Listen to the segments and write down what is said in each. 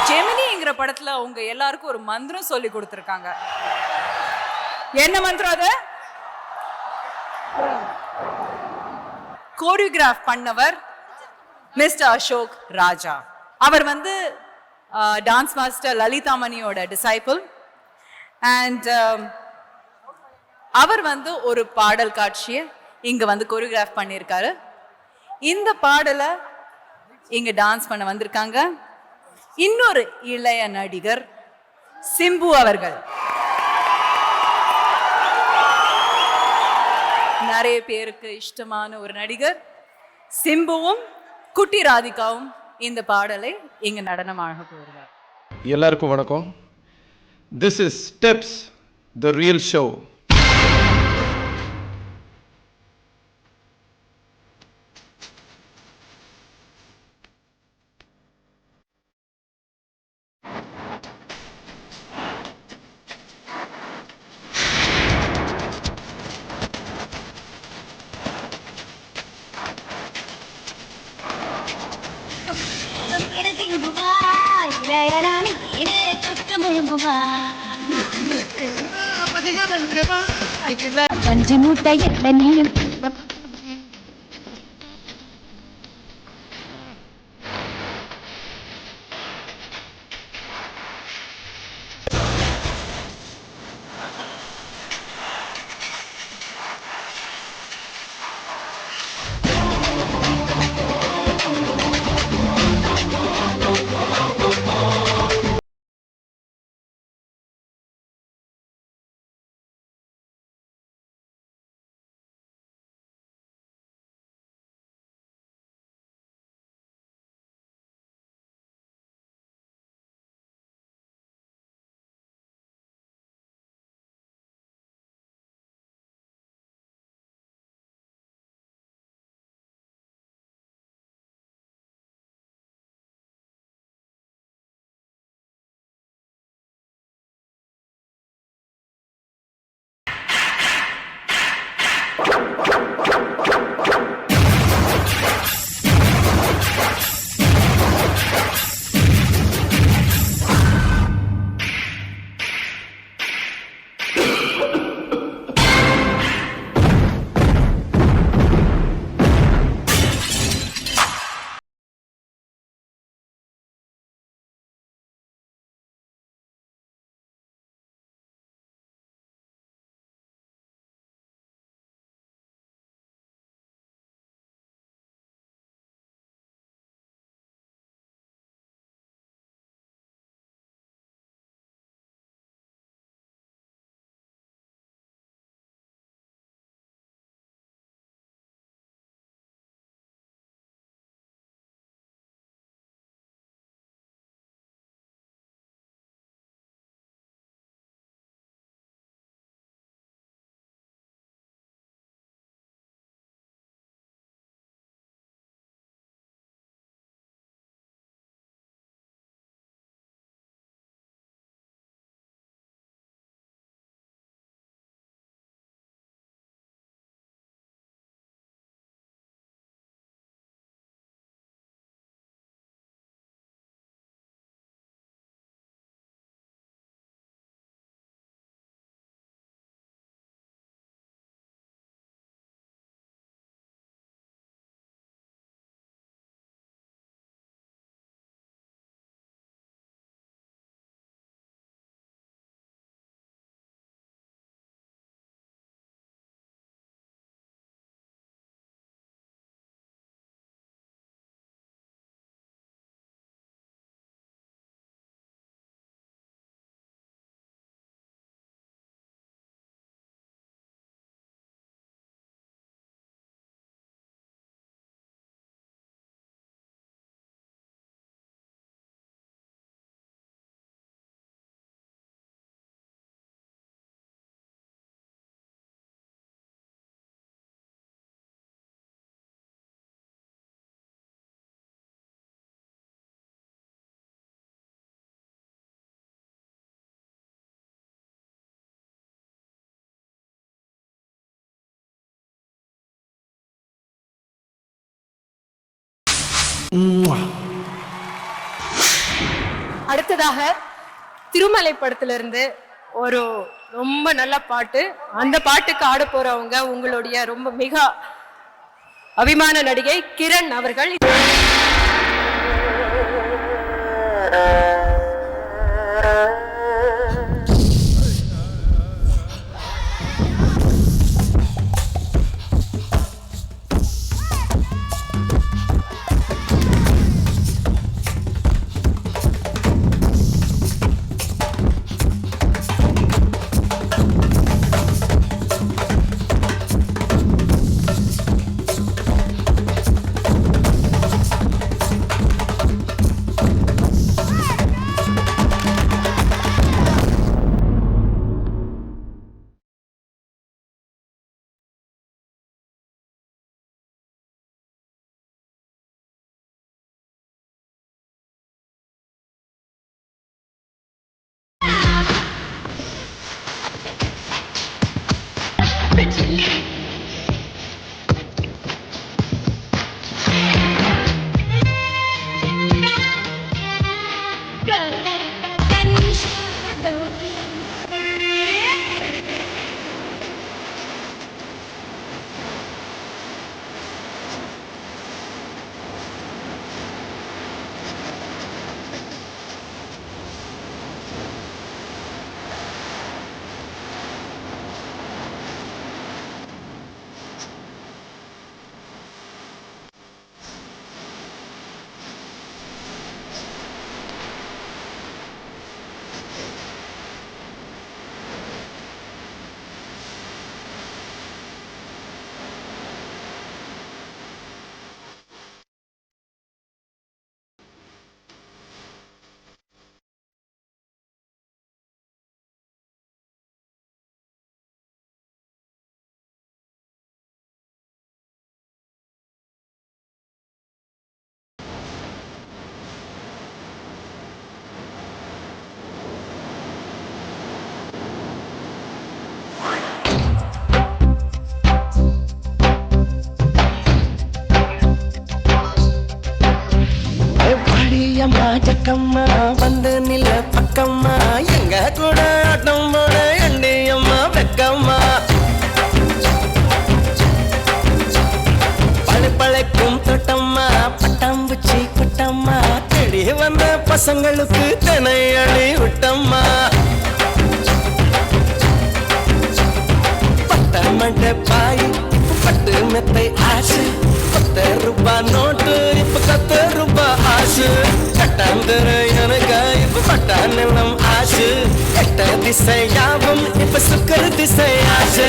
ஜெமினிங்கிற படத்துல உங்க எல்லாருக்கும் ஒரு மந்திரம் சொல்லி கொடுத்துருக்காங்க. என்ன மந்திரம் அது? கோரியோகிராஃப் பண்ணவர் மிஸ்டர் அசோக் ராஜா. அவர் வந்து டான்ஸ் மாஸ்டர் லலிதா மணியோட டிசைபிள். அண்ட் அவர் வந்து ஒரு பாடல் காட்சியை இங்க வந்து கோரியோகிராஃப் பண்ணியிருக்காரு. இந்த பாடலை இங்க டான்ஸ் பண்ண வந்திருக்காங்க இன்னொரு இளைய நடிகர் சிம்பு அவர்கள். நிறைய பேருக்கு இஷ்டமான ஒரு நடிகர் சிம்புவும் குட்டி ராதிகாவும் இந்த பாடலை இங்க நடனமாக போகிறார். எல்லாருக்கும் வணக்கம். This is steps the real show. பஞ்சு மூட்டை எண்ணெயும் அடுத்ததாக திருமலை படத்திலிருந்து ஒரு ரொம்ப நல்ல பாட்டு, அந்த பாட்டுக்கு ஆட போறவங்க உங்களுடைய ரொம்ப மிக அபிமான நடிகை கிரண் அவர்கள். ஜக்கம்மா வந்து நில பக்கம்மா எங்க கூட ஆட்டம் போட எண்டியம்மா வெக்கம்மா பழைக்கும் தொட்டம்மா பட்டாம்பூச்சி குட்டம்மா தேடி வந்த பசங்களுக்கு தினை அடி விட்டம்மா பட்ட மண்ட பாய் பட்டு மெத்தை ஆசு ₹10 நோட்டு இப்ப ₹10 ஆசு கட்டாந்தர எனக்கு இப்ப பட்டா நிலம் ஆசு கெட்ட திசை யாவும் இப்ப சுக்கர திசை ஆசு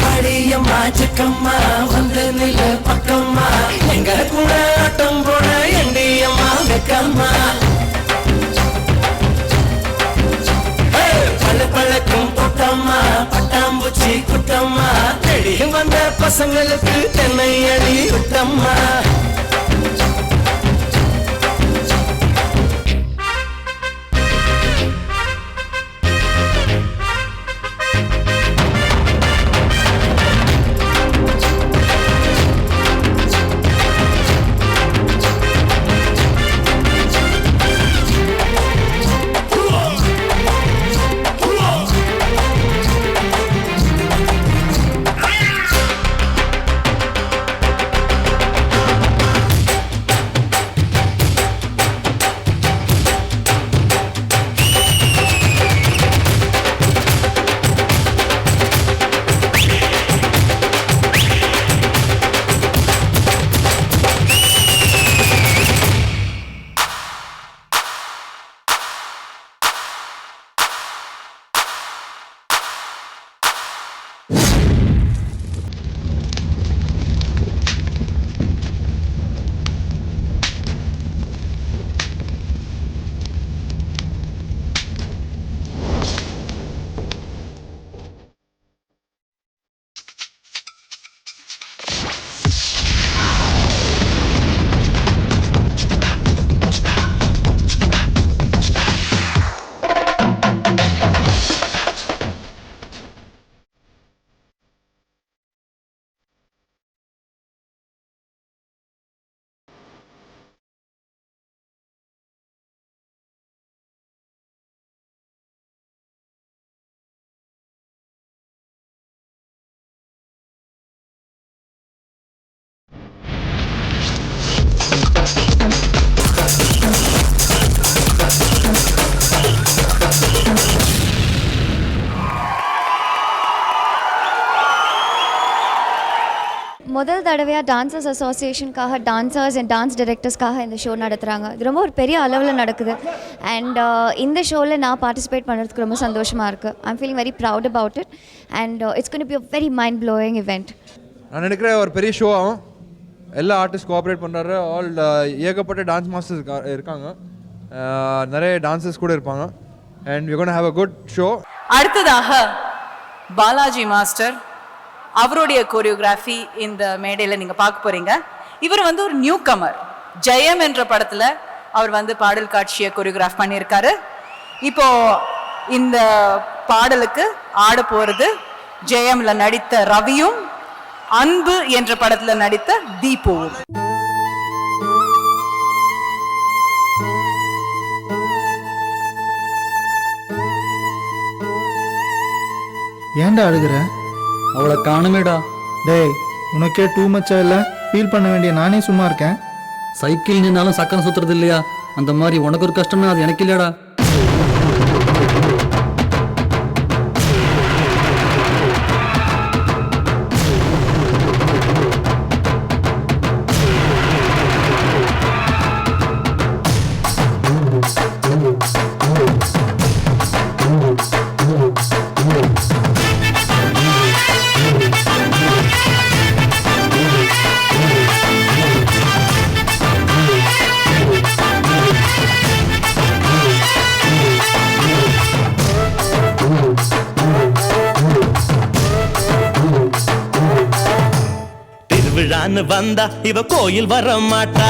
மடியம்மா ஜக்கம்மா வந்து நில பக்கம்மா எங்க கூட ஆட்டம் போட எண்டியம்மா வெக்கம்மா பழக்கும் தொட்டம்மா பட்டாம்பூச்சி குட்டம்மா தேடி வந்த பசங்களுக்கு தென்னை அடி விட்டம்மா முதல் தடவையாக டான்சர்ஸ் அசோசியேஷனுக்காக டான்சர்ஸ் அண்ட் டான்ஸ் டைரக்டர்ஸ்க்காக இந்த ஷோ நடத்துகிறாங்க. இது ரொம்ப ஒரு பெரிய அளவில் நடக்குது. அண்ட் இந்த ஷோவில் நான் பார்ட்டிசிபேட் பண்ணுறதுக்கு ரொம்ப சந்தோஷமாக இருக்குது. I'm feeling very proud about it and it's going to be a very mind blowing event. நான் நினைக்கிற ஒரு பெரிய ஷோ ஆகும். எல்லா ஆர்டிஸ்ட் கோஆப்ரேட் பண்ணுறாரு. ஆல் ஏகப்பட்ட டான்ஸ் மாஸ்டர்ஸ் இருக்காங்க. நிறைய டான்சர்ஸ் கூட இருப்பாங்க. And we gonna have a good show. அடுத்ததாக பாலாஜி மாஸ்டர் அவருடைய கோரியோகிராஃபி இந்த மேடையில் நீங்கள் பார்க்க போகிறீங்க. இவர் வந்து ஒரு நியூ கமர். ஜெயம் என்ற படத்தில் அவர் வந்து பாடல் காட்சியை கோரியோகிராஃப் பண்ணியிருக்காரு. இப்போ இந்த பாடலுக்கு ஆட போகிறது ஜெயம்ல நடித்த ரவியும் அன்பு என்ற படத்தில் நடித்த தீபுவும். ஏன்டா அழுகிற? அவளை காணுமேடா. டேய், உனக்கே டூ மச்சா இல்லை? ஃபீல் பண்ண வேண்டிய நானே சும்மா இருக்கேன். சைக்கிள் நின்னாலும் சக்கரம் சுத்துறது இல்லையா? அந்த மாதிரி உனக்கு ஒரு கஷ்டம்னா அது எனக்கு இல்லையாடா. திருவிழான்னு வந்தா இவ கோயில் வர மாட்டா.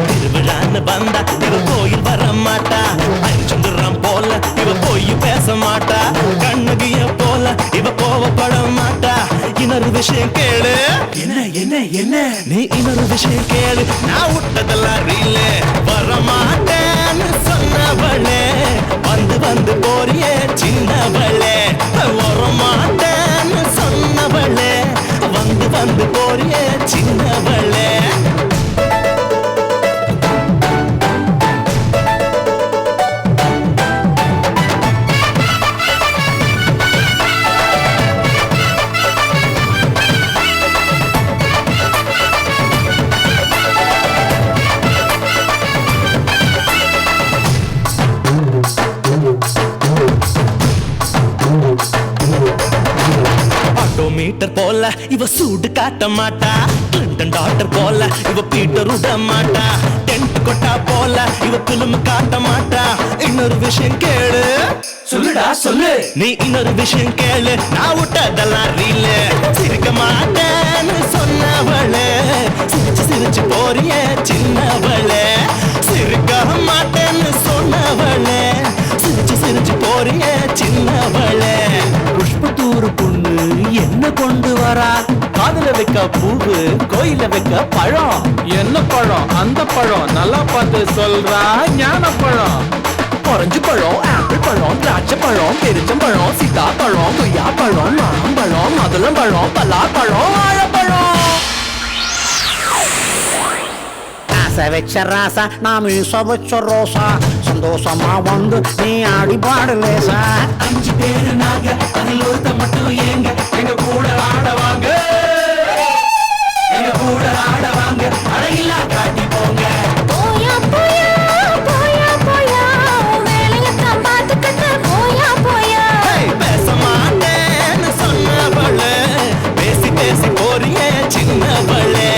திருவிழான்னு வந்தா இவ கோயில் வர மாட்டா. அரிச்சந்திரம் போல இவ போய் பேச மாட்டா. கண்ணகிய போல இவ கோவப்பட மாட்டா. இன்னொரு விஷயம் கேளு. என்ன என்ன என்ன? நீ இன்னொரு விஷயம் கேளு. நான் விட்டதெல்லாம் ரீல வர மாட்டேன்னு சொன்னவளே, வந்து வந்து போறியே சின்னவளே. வர மாட்டேன்னு சொன்னவளே, வந்து வந்து போறியே சின்னவளே. மீட்டர் போல இவ சூடு காட்ட மாட்டா. லண்டன் டாக்டர் போல இவ பீட்டர் விட மாட்டா. டென்ட் கொட்டா போல இவ பிலிம் காட்ட மாட்டா. இன்னொரு விஷயம் கேளு. சொல்லுடா சொல்லு. நீ இன்னொரு விஷயம் கேளு. நான் விட்டதெல்லாம் ரீல சிரிக்க மாட்டேன்னு சொன்னவளே, சிரிச்சு சிரிச்சு போறியே சின்னவளே. சிரிக்க மாட்டேன்னு சொன்னவளே, சிரிச்சு சிரிச்சு போறியே சின்னவளே. புஷ்பத்தூர் பொண்ணு என்ன கொண்டு வரா? காதுல வைக்க பூவு, கோயில வைக்க பழம். என்ன பழம்? அந்த பழம் நல்லா பார்த்து சொல்றா. ஞான பழம். ஆரஞ்சு பழம், ஆப்பிள் பழம், திராட்சை பழம், பெருச்சம்பழம், சீதா பழம், கொய்யா பழம், மாம்பழம், மதுளம் பழம், பலாப்பழம், வாழைப்பழம். ஆசை வச்ச ராசா, நான் மீச வச்ச ரோசா. சந்தோஷமா வந்து நீ ஆடி பாடலேசா. 5 பேரு நாங்க, அதில் ஒருத்த மட்டும் ஏங்க. எங்க கூட ஆடவாங்க, எங்க கூட ஆடவாங்க. அழகில்லா காட்டி போங்க. போயா போயா போயா போயா வேலையத்தான் பார்த்துக்கிட்டு போயா போயா. பேச மாட்டேன்னு சொன்னவளே, பேசி பேசி போறியே சின்னவளே.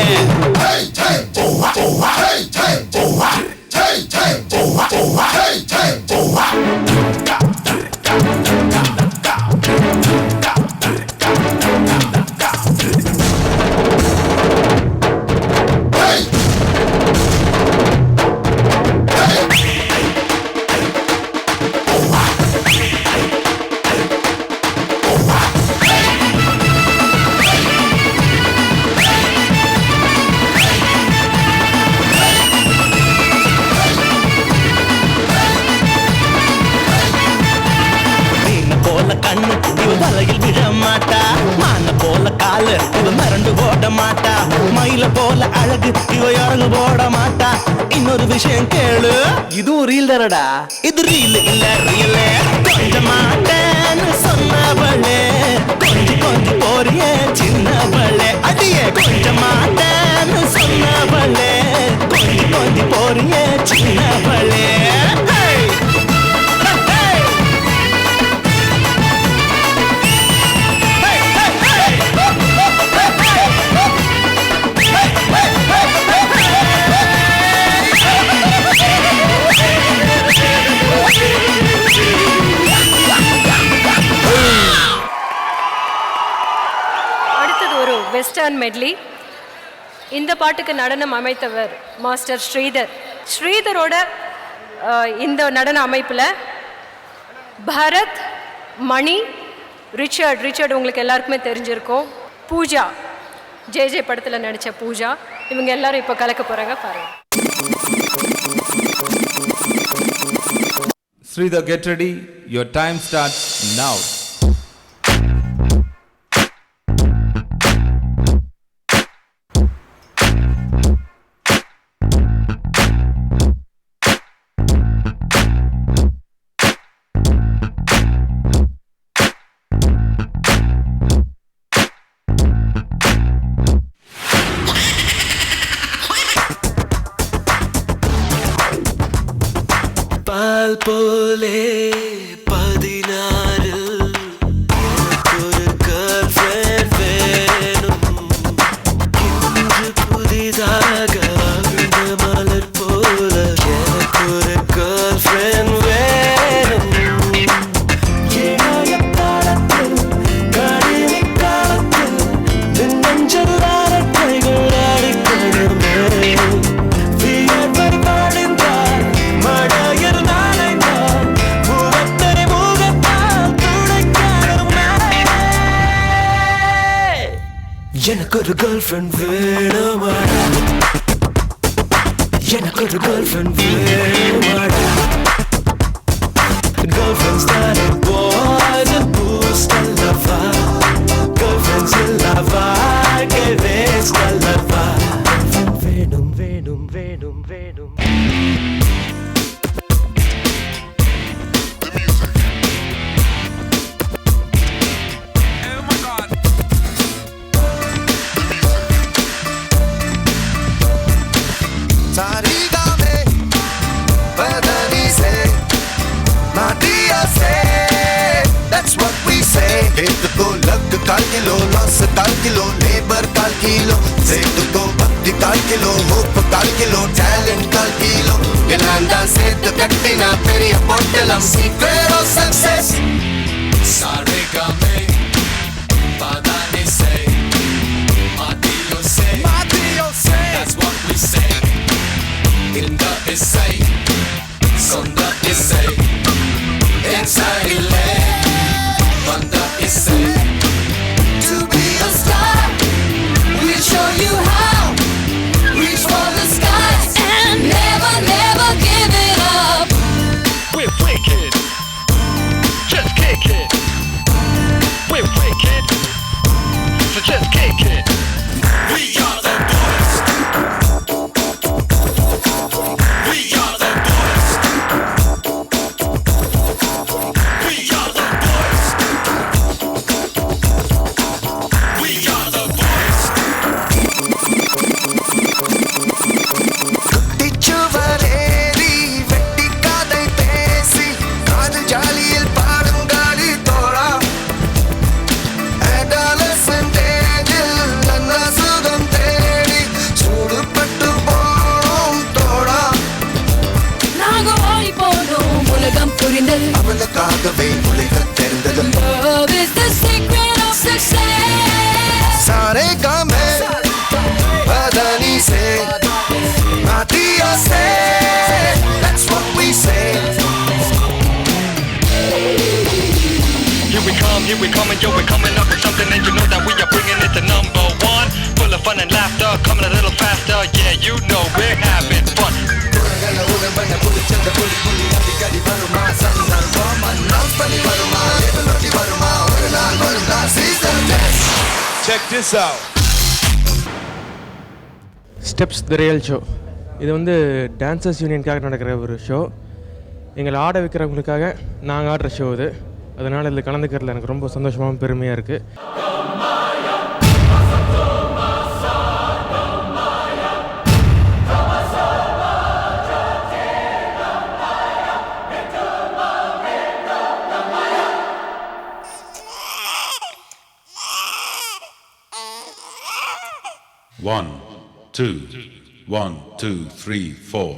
கண்ணு இவ தலையில் விழ மாட்டா. மான போல காலு இவ மறந்து ஓட மாட்டா. மயில போல அழகு இவ இறங்கு போட மாட்டா. இன்னொரு விஷயம் கேளு. இதுவும் ரீல் தானடா. இது ரீல் இல்ல ரியல். கொஞ்ச மாட்டேன்னு சொன்னவளே, கொஞ்சி கொஞ்சி வெஸ்டர்ன் மெட்லி. இந்த பாட்டுக்கு நடனம் அமைத்தவர் மாஸ்டர் ஸ்ரீதர். ஸ்ரீதரோட இந்த நடன அமைப்பில் பரத், மணி, ரிச்சர்ட் உங்களுக்கு எல்லாருக்குமே தெரிஞ்சிருக்கும். பூஜா, ஜே படத்தில் நடித்த பூஜா, இவங்க எல்லாரும் இப்போ கலக்க போகிறாங்க பாருங்கள். Sridhar, get ready. Your time starts now. பால் போலே 16 ஒரு கேர்ள் ஃப்ரெண்ட் வேணும். இன்று புதிதாக விழுந்த மலர் போல எனக்கு ஒரு கேர்ள் ஃப்ரெண்ட் வேணும். இளைய காலத்தில் கடின காலத்தில் நெஞ்சல் அரட்டைகள் ஆடிக்கொள்ளுமே. வியர்வை பாடிந்தால் மழையில் நனைந்தால் முகத்தை முகத்தால் துடைக்கணுமே. எனக்கு ஒரு கேர்ள் ஃப்ரெண்ட் வேணுமாடா, எனக்கு ஒரு கேர்ள் ஃப்ரெண்ட் வேணுமாடா. Girlfriends that are boys and boost and lava. Girlfriends in lava, que ves la lava. Venum, venum, venum, venum. Sariga me, badani se, Nadia se. That's what we say. Hate ko lag kal kilo, loss kal kilo, labor kal kilo, set ko bhakti kal kilo, hope kal kilo, talent kal kilo. Yelanda set kattina periya pottelam, secret of success. Sariga me, badani se, Madio se. That's what we say. In the essay, on the essay, inside ile, on the essay. To be a star, we'll show you how. Reach for the skies and never, never give it up. We're wicked, just kick it. We're wicked, so just kick it. We are the boys. We are the boys. We are the boys. We are the boys. குட்டிச்சுவரேறி வெட்டி கதை பேசி காதல் ஜாலியில் பாடும் காலி தோழா. Adolescent age-ல் நல்ல சுகம் தேடி சூடுபட்டு போனோம் தோழா. நாங்க ஓடி போனோம் உலகம் புரிந்தது. அவளுக்காகவே உலகம் தெரிந்தது. Love is the secret of success. सारे काम है बदनी से मातिया से. That's what we say. Here we come, and yo, we're coming up with something, and you know that we are bringing it to number one. Full of fun and laughter, coming a little faster. Yeah, you know we're having fun. Check this out. Steps the real show. இது வந்து dancers யூனியனுக்காக நடக்கிற ஒரு show. எங்களை ஆட வைக்கிறவங்களுக்காக நாங்கள் ஆடுற show இது. அதனால் இதில் கலந்துக்கிறதுல எனக்கு ரொம்ப சந்தோஷமாகவும் பெருமையாக இருக்குது. One, two, 1, 2, 3, 4.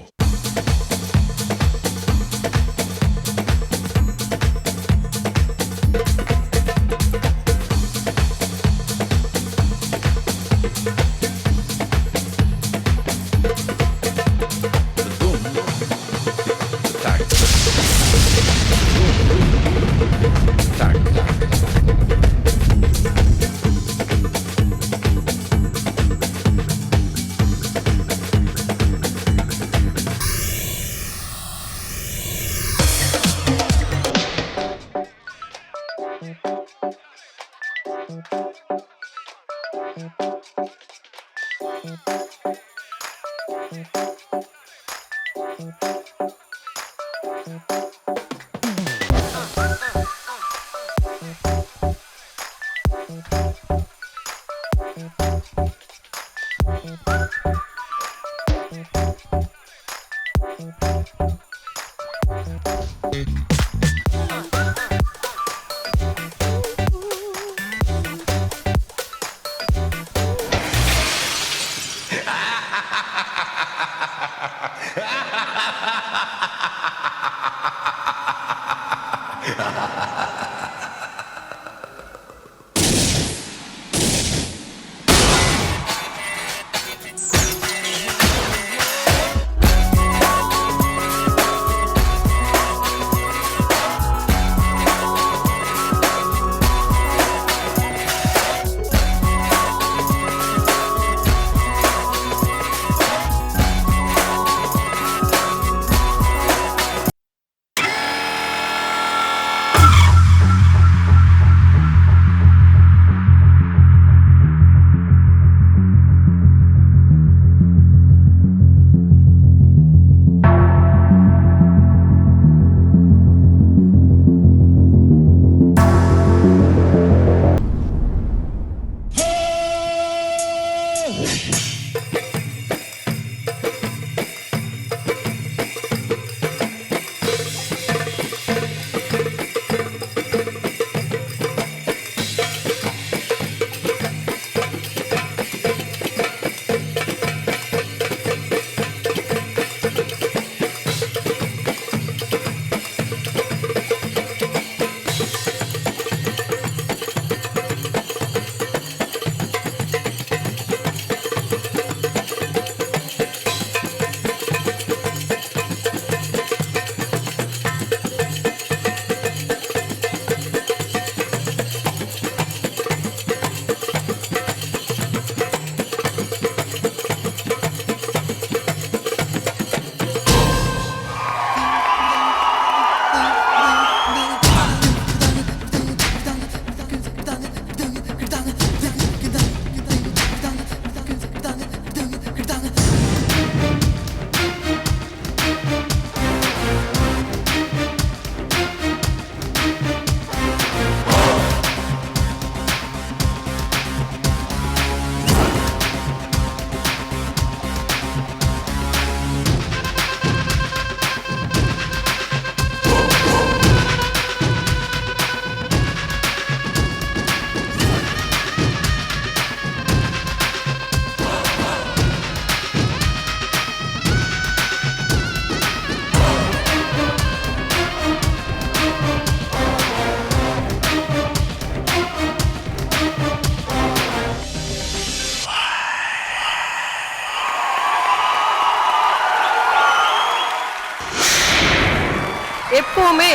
எப்பவுமே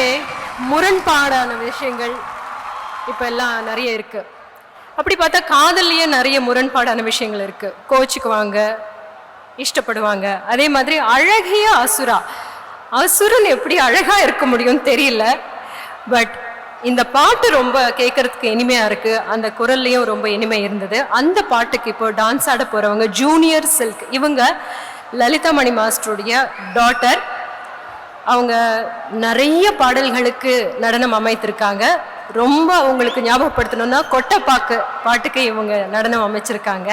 முரண்பாடான விஷயங்கள் இப்ப எல்லாம் நிறைய இருக்கு. அப்படி பார்த்தா காதல்லையே நிறைய முரண்பாடான விஷயங்கள் இருக்கு. கோச்சுக்குவாங்க, இஷ்டப்படுவாங்க. அதே மாதிரி அழகிய அசுரா, அசுரன் எப்படி அழகா இருக்க முடியும்னு தெரியல. பட் இந்த பாட்டு ரொம்ப கேட்கறதுக்கு இனிமையா இருக்கு. அந்த குரல்லையும் ரொம்ப இனிமை இருந்தது. அந்த பாட்டுக்கு இப்போ டான்ஸ் ஆட போறவங்க ஜூனியர் சில்க். இவங்க லலிதா மணி மாஸ்டருடைய டாட்டர். அவங்க நிறைய பாடல்களுக்கு நடனம் அமைத்திருக்காங்க. ரொம்ப உங்களுக்கு ஞாபகப்படுத்தணும்னா கொட்டப்பாக்கு பாட்டுக்கு இவங்க நடனம் அமைச்சிருக்காங்க.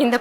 இந்த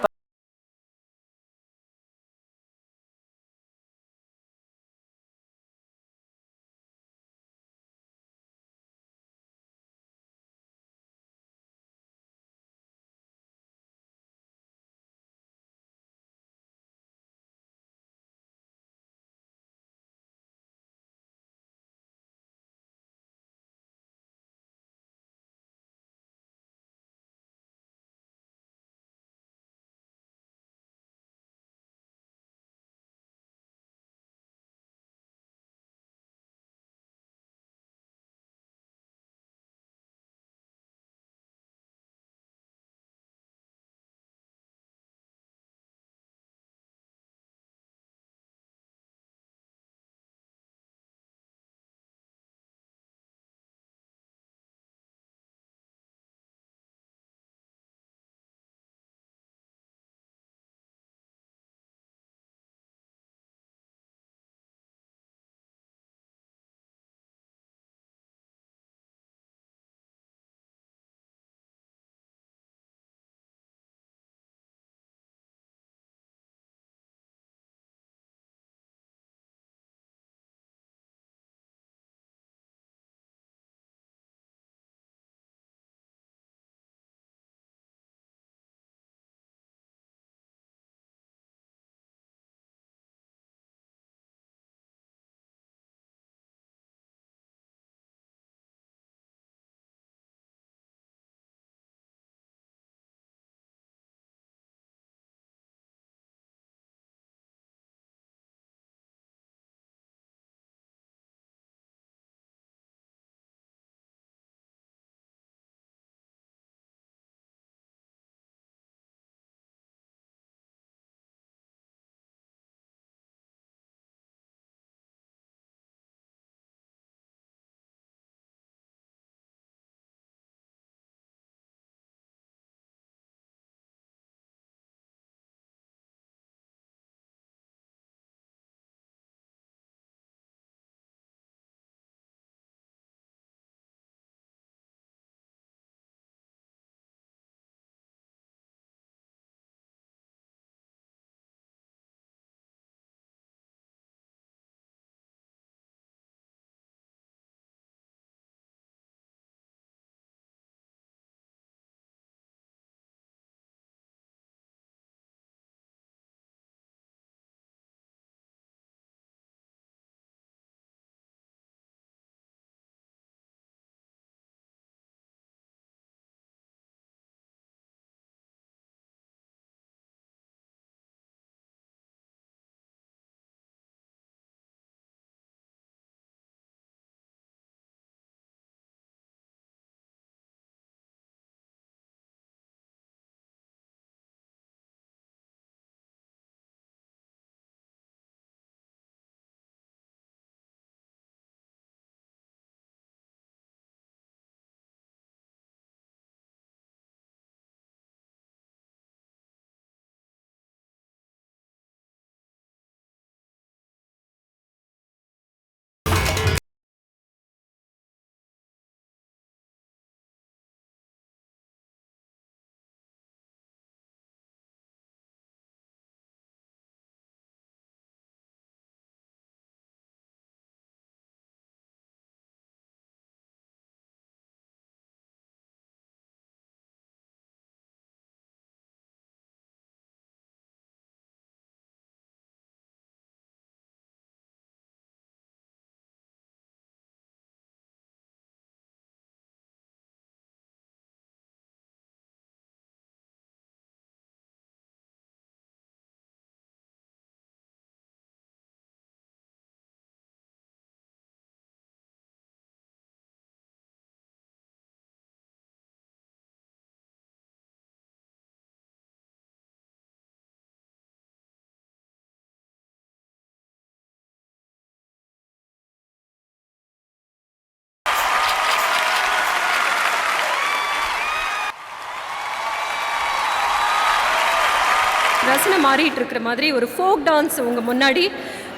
ரசனை மாறிட்டு இருக்கிற மாதிரி ஒரு ஃபோக் டான்ஸ் உங்கள் முன்னாடி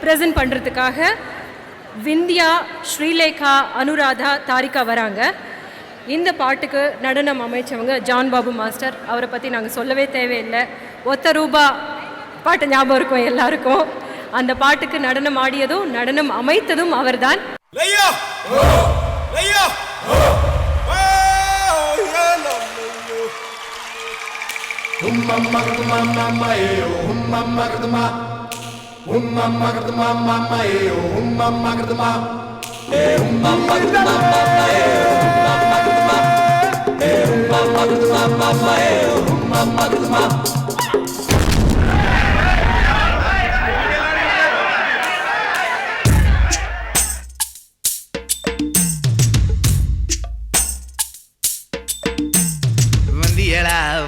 ப்ரெசென்ட் பண்ணுறதுக்காக விந்தியா, ஸ்ரீலேகா, அனுராதா, தாரிகா வராங்க. இந்த பாட்டுக்கு நடனம் அமைச்சவங்க ஜான் பாபு மாஸ்டர். அவரை பற்றி நாங்கள் சொல்லவே தேவையில்லை. ஒத்த ரூபா பாட்டு ஞாபகம் இருக்கும் எல்லாருக்கும். அந்த பாட்டுக்கு நடனம் ஆடியதும் நடனம் அமைத்ததும் அவர்தான்.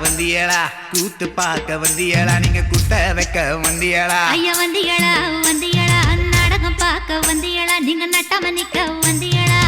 வந்தியலா கூத்து பார்க்க வந்தியலா, நீங்க குத்த வைக்க வந்தியலா. ஐயா வந்தியலா நாடகம் பார்க்க வந்தியலா, நீங்க நட்டாம நிக்க வந்தியலா.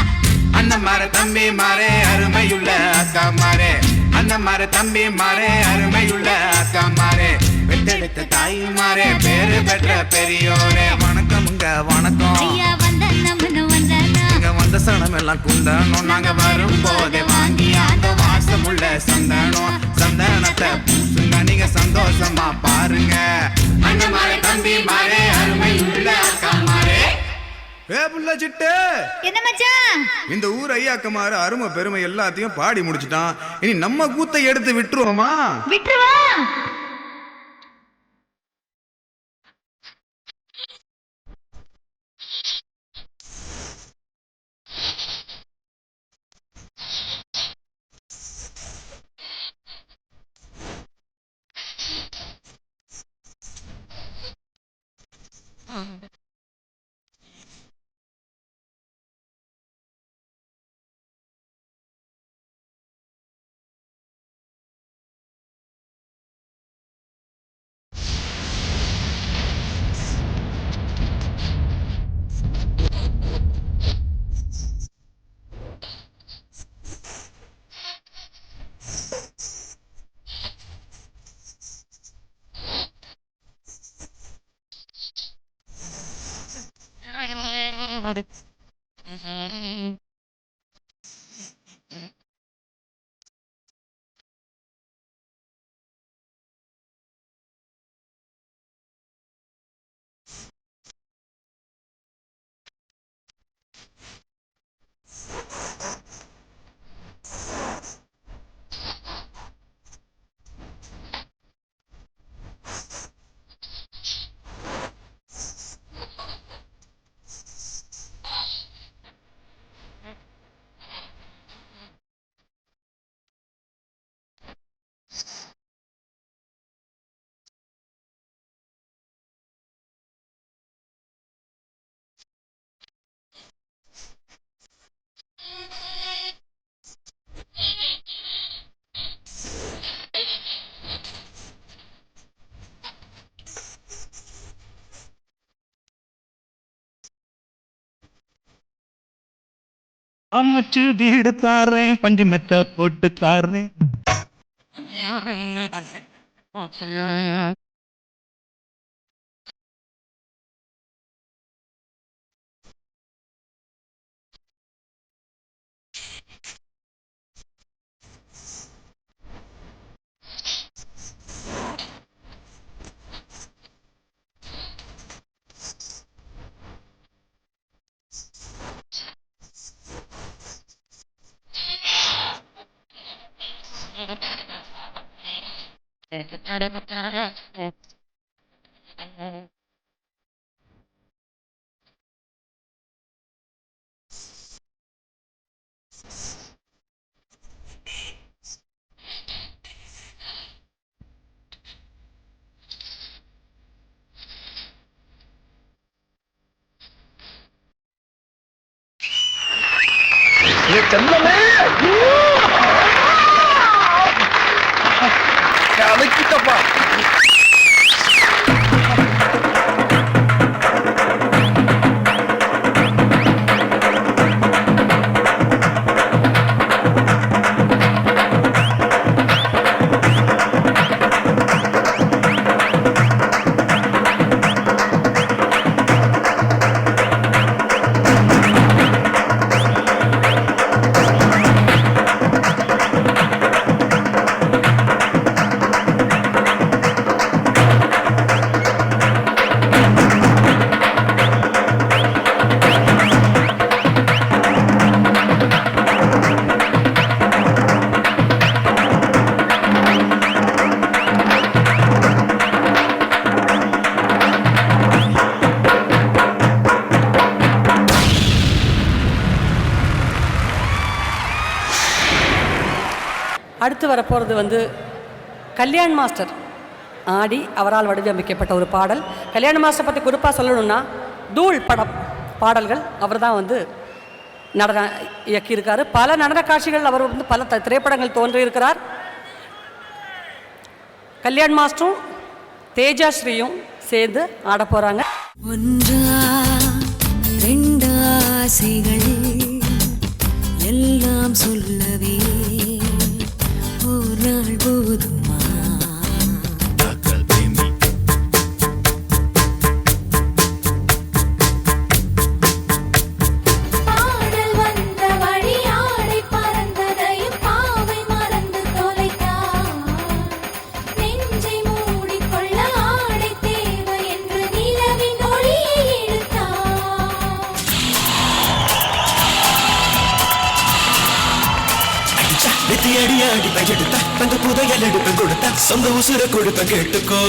அண்ணன் மாற தம்பி மாறே அருமையுள்ள அக்கா மாறே, அண்ணன் மாற தம்பி மாறே அருமையுள்ள அக்கா மாறே, பெற்றெடுத்த தாய் மாறே பேரு பெற்ற பெரியோரே. வணக்கமுங்க வணக்கம். ஐயா வந்த நம்மனு வந்தானா, இங்க வந்த சனம் எல்லாம் குந்தணும், நாங்க வரும் போதே வாங்கி அந்த வாசமுள்ள சந்தனம், சந்தனத்தை பூசுங்க நீங்க சந்தோஷமா பாருங்க. அண்ணன் மாறே தம்பி மாறே அருமையுள்ள அக்கா மாறே. புள்ள சிட்டு, என்ன மச்சான்? இந்த ஊர் ஐயாக்கமாறு அருமை பெருமை எல்லாத்தையும் பாடி முடிச்சிட்டான். இனி நம்ம கூத்தை எடுத்து விட்டுருவோமா? விட்டுருவா. அம்மச்சு வீடு தாரேன், பஞ்சு மெத்த போட்டு தாரேன். அடுத்து வரப்போகிறது வந்து கல்யாண் மாஸ்டர் ஆடி அவரால் வடிவமைக்கப்பட்ட ஒரு பாடல். கல்யாண மாஸ்டர் பற்றி குறிப்பாக சொல்லணும்னா தூள் படம் பாடல்கள் அவர் தான் வந்து நடன இயக்கியிருக்காரு. பல நடன காட்சிகள் அவர் வந்து பல திரைப்படங்கள் தோன்றியிருக்கிறார். கல்யாண் மாஸ்டரும் தேஜா ஸ்ரீயும் சேர்ந்து ஆட போகிறாங்க. ஒன்றா ரெண்டு ஆசைகள் எல்லாம் சொல்லவே ஒரு நாள் போதுமா? பாடல் வந்த வழி ஆடை பறந்ததையும் பாவை மறந்து தொலைத்தான். நெஞ்சை மூடிக்கொள்ள ஆடை தேவை என்று நிலவின் ஒளியை இழுத்தான். நெத்தி அடி அடி பஞ்செடுத்த தங்க புதையல் எடுப்பேன் கொடுத்த சொந்த உசுர கொடுப்பேன் கேட்டுக்கோ.